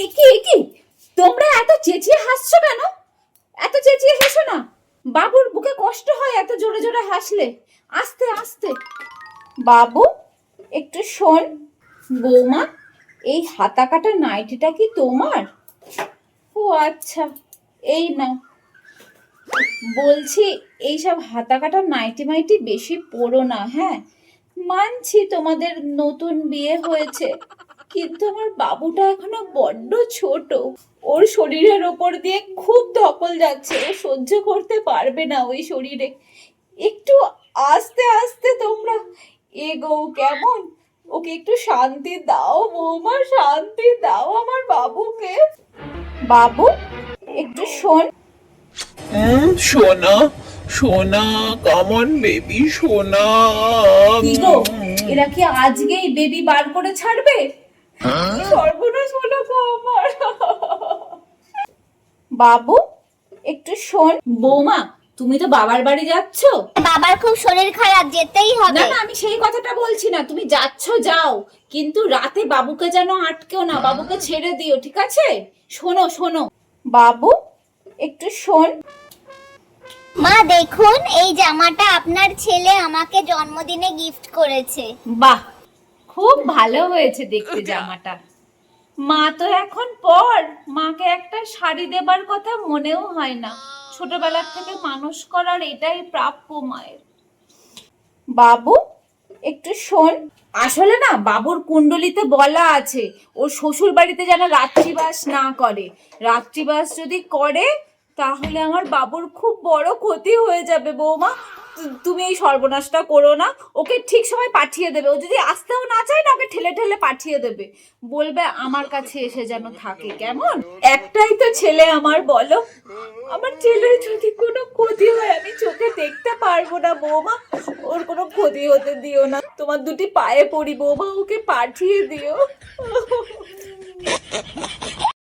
একি একি তোমরা এত চেঁচিয়ে হাসছো কেন? এত চেঁচিয়ে হেসো না, বাবুর বুকে কষ্ট হয় এত জোরে জোরে হাসলে। আস্তে আস্তে। বাবু একটু শোন। বৌমা, এই হাতা কাটা নাইটিটা কি তোমার? ও আচ্ছা, এই নাও। বলছি এইসব হাতা কাটা নাইটি মাইটি বেশি পরো না, হ্যাঁ? মানছি তোমাদের নতুন বিয়ে হয়েছে, কিন্তু আমার বাবুটা এখনো বড্ড ছোট। ওর শরীরের ওপর দিয়ে খুব ধকল যাচ্ছে, ও সহ্য করতে পারবে না ওই শরীরে। একটু আস্তে আস্তে তোমরা এগোও, কেমন? ওকে একটু শান্তি দাও বৌমা, শান্তি দাও আমার বাবুকে। বাবু একটু শোন। সোনা সোনা, কামন বেবি সোনা। কি গো, এরা কি আজকেই বেবি বার করে ছাড়বে? সর্বনাশ হলো গো আমার। বাবু একটু শোন। বৌমা, তুমি তো বাবার বাড়ি যাচ্ছ। বাবার খুব শরীর খারাপ, যেতেই হবে। না না, আমি সেই কথাটা বলছি না, তুমি যাচ্ছ যাও, কিন্তু রাতে বাবুকে যেন আটকেও না, বাবুকে ছেড়ে দিও, ঠিক আছে? শোনো শোনো। বাবু একটু শোন। মা দেখুন, এই জামাটা আপনার ছেলে আমাকে জন্মদিনে গিফট করেছে। বাহ, খুব ভালো হয়েছে দেখতে জামাটা। মা তো এখন পর, মাকে একটা শাড়ি দেবার কথা মনেও হয় না। ছোটবেলার থেকে মানুষ করার এটাই প্রাপ্য মায়ের। বাবু একটু শোন। আসলে না, বাবুর কুণ্ডলিতে বলা আছে ওর শ্বশুর বাড়িতে যেন রাত্রিবাস না করে। রাত্রিবাস যদি করে তাহলে আমার বাবুর খুব বড় ক্ষতি হয়ে যাবে। বৌমা, তুমি এই সর্বনাশটা করো না। ওকে ঠিক সময় পাঠিয়ে দেবে। ও যদি আসতেও না চায় না, ওকে ঠেলে ঠেলে পাঠিয়ে দেবে। বলবে আমার কাছে এসে যেন থাকে, কেমন? একটাই তো ছেলে আমার, বলো। আমার ছেলের যদি কোনো ক্ষতি হয় আমি চোখে দেখতে পারবো না বৌমা। ওর কোনো ক্ষতি হতে দিও না, তোমার দুটি পায়ে পড়ি বৌমা, ওকে পাঠিয়ে দিও।